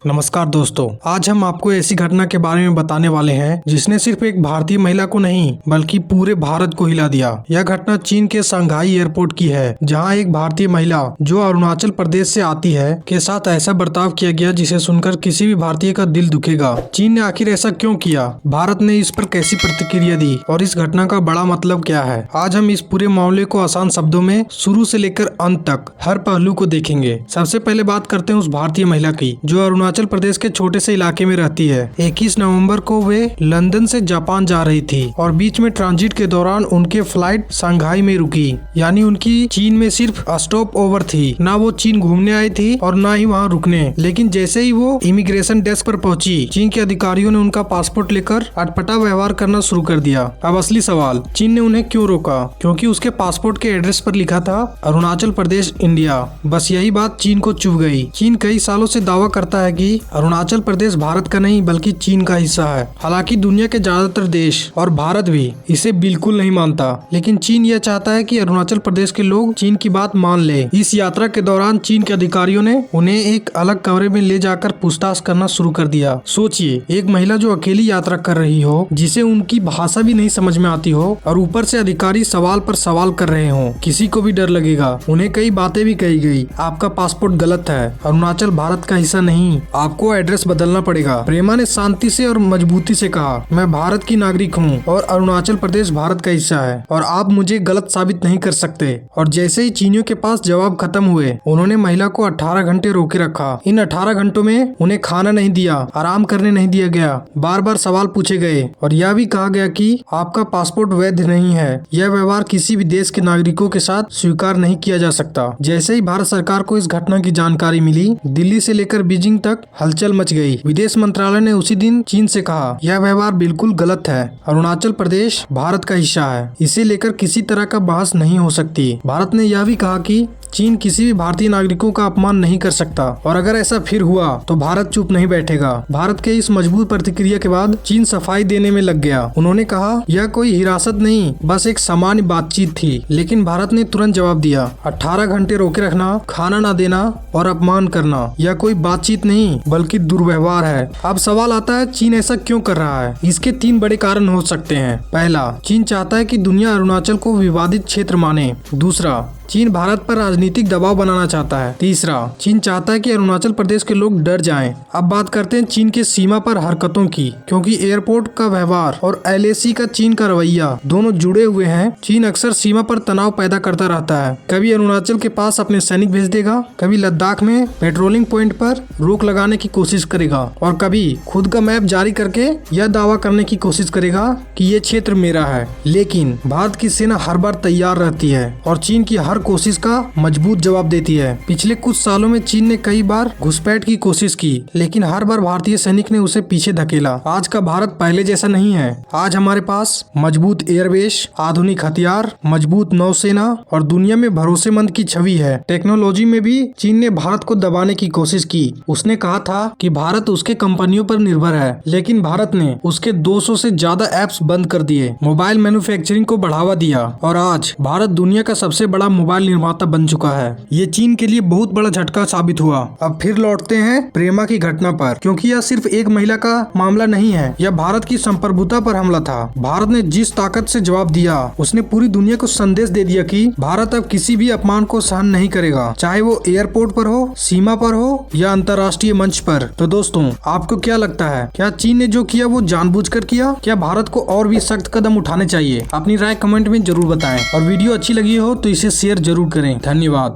नमस्कार दोस्तों, आज हम आपको ऐसी घटना के बारे में बताने वाले हैं जिसने सिर्फ एक भारतीय महिला को नहीं बल्कि पूरे भारत को हिला दिया। यह घटना चीन के शंघाई एयरपोर्ट की है, जहां एक भारतीय महिला जो अरुणाचल प्रदेश से आती है के साथ ऐसा बर्ताव किया गया जिसे सुनकर किसी भी भारतीय का दिल दुखेगा। चीन ने आखिर ऐसा क्यों किया, भारत ने इस पर कैसी प्रतिक्रिया दी और इस घटना का बड़ा मतलब क्या है। आज हम इस पूरे मामले को आसान शब्दों में शुरू से लेकर अंत तक हर पहलू को देखेंगे। सबसे पहले बात करते हैं उस भारतीय महिला की जो अरुणाचल प्रदेश के छोटे से इलाके में रहती है। 21 नवंबर को वे लंदन से जापान जा रही थी और बीच में ट्रांजिट के दौरान उनके फ्लाइट शंघाई में रुकी, यानी उनकी चीन में सिर्फ स्टॉप ओवर थी। ना वो चीन घूमने आई थी और ना ही वहाँ रुकने। लेकिन जैसे ही वो इमिग्रेशन डेस्क पर पहुंची, चीन के अधिकारियों ने उनका पासपोर्ट लेकर अटपटा व्यवहार करना शुरू कर दिया। अब असली सवाल, चीन ने उन्हें क्यों रोका? क्योंकि उसके पासपोर्ट के एड्रेस पर लिखा था अरुणाचल प्रदेश इंडिया। बस यही बात चीन को चुभ गई। चीन कई सालों से दावा करता है कि अरुणाचल प्रदेश भारत का नहीं बल्कि चीन का हिस्सा है। हालांकि दुनिया के ज्यादातर देश और भारत भी इसे बिल्कुल नहीं मानता, लेकिन चीन यह चाहता है कि अरुणाचल प्रदेश के लोग चीन की बात मान ले। इस यात्रा के दौरान चीन के अधिकारियों ने उन्हें एक अलग कमरे में ले जाकर पूछताछ करना शुरू कर दिया। सोचिए, एक महिला जो अकेली यात्रा कर रही हो, जिसे उनकी भाषा भी नहीं समझ में आती हो और ऊपर से अधिकारी सवाल पर सवाल कर रहे हो। किसी को भी डर लगेगा। उन्हें कई बातें भी कही गई। आपका पासपोर्ट गलत है, अरुणाचल भारत का हिस्सा नहीं, आपको एड्रेस बदलना पड़ेगा। प्रेमा ने शांति से और मजबूती से कहा, मैं भारत की नागरिक हूँ और अरुणाचल प्रदेश भारत का हिस्सा है और आप मुझे गलत साबित नहीं कर सकते। और जैसे ही चीनियों के पास जवाब खत्म हुए, उन्होंने महिला को 18 घंटे रोके रखा। इन 18 घंटों में उन्हें खाना नहीं दिया, आराम करने नहीं दिया गया, बार बार सवाल पूछे गए और यह भी कहा गया कि आपका पासपोर्ट वैध नहीं है। यह व्यवहार किसी भी देश के नागरिकों के साथ स्वीकार नहीं किया जा सकता। जैसे ही भारत सरकार को इस घटना की जानकारी मिली, दिल्ली से लेकर बीजिंग तक हलचल मच गई। विदेश मंत्रालय ने उसी दिन चीन से कहा, यह व्यवहार बिल्कुल गलत है। अरुणाचल प्रदेश भारत का हिस्सा है, इसे लेकर किसी तरह का बहस नहीं हो सकती। भारत ने यह भी कहा कि चीन किसी भी भारतीय नागरिकों का अपमान नहीं कर सकता और अगर ऐसा फिर हुआ तो भारत चुप नहीं बैठेगा। भारत के इस मजबूत प्रतिक्रिया के बाद चीन सफाई देने में लग गया। उन्होंने कहा, यह कोई हिरासत नहीं, बस एक सामान्य बातचीत थी। लेकिन भारत ने तुरंत जवाब दिया, 18 घंटे रोके रखना, खाना न देना और अपमान करना, यह कोई बातचीत नहीं बल्कि दुर्व्यवहार है। अब सवाल आता है, चीन ऐसा क्यों कर रहा है? इसके 3 बड़े कारण हो सकते हैं। पहला, चीन चाहता है कि दुनिया अरुणाचल को विवादित क्षेत्र माने। दूसरा, चीन भारत पर राजनीतिक दबाव बनाना चाहता है। तीसरा, चीन चाहता है कि अरुणाचल प्रदेश के लोग डर जाएं। अब बात करते हैं चीन के सीमा पर हरकतों की, क्योंकि एयरपोर्ट का व्यवहार और LAC का चीन का रवैया दोनों जुड़े हुए हैं। चीन अक्सर सीमा पर तनाव पैदा करता रहता है। कभी अरुणाचल के पास अपने सैनिक भेज देगा, कभी लद्दाख में पेट्रोलिंग पॉइंट पर रोक लगाने की कोशिश करेगा और कभी खुद का मैप जारी करके यह दावा करने की कोशिश करेगा कि ये क्षेत्र मेरा है। लेकिन भारत की सेना हर बार तैयार रहती है और चीन की हर कोशिश का मजबूत जवाब देती है। पिछले कुछ सालों में चीन ने कई बार घुसपैठ की कोशिश की, लेकिन हर बार भारतीय सैनिक ने उसे पीछे धकेला। आज का भारत पहले जैसा नहीं है। आज हमारे पास मजबूत एयरबेस, आधुनिक हथियार, मजबूत नौसेना और दुनिया में भरोसेमंद की छवि है। टेक्नोलॉजी में भी चीन ने भारत को दबाने की कोशिश की। उसने कहा था कि भारत उसके कंपनियों पर निर्भर है, लेकिन भारत ने उसके 200 से ज्यादा ऐप्स बंद कर दिए, मोबाइल मैन्युफैक्चरिंग को बढ़ावा दिया और आज भारत दुनिया का सबसे बड़ा मोबाइल निर्माता बन चुका है। ये चीन के लिए बहुत बड़ा झटका साबित हुआ। अब फिर लौटते हैं प्रेमा की घटना पर, क्योंकि यह सिर्फ एक महिला का मामला नहीं है, यह भारत की संप्रभुता पर हमला था। भारत ने जिस ताकत से जवाब दिया, उसने पूरी दुनिया को संदेश दे दिया कि भारत अब किसी भी अपमान को सहन नहीं करेगा, चाहे वो एयरपोर्ट पर हो, सीमा पर हो या अंतर्राष्ट्रीय मंच पर। तो दोस्तों, आपको क्या लगता है, क्या चीन ने जो किया वो जानबूझकर किया? क्या भारत को और भी सख्त कदम उठाने चाहिए? अपनी राय कमेंट में जरूर बताएं और वीडियो अच्छी लगी हो तो इसे शेयर जरूर करें। धन्यवाद।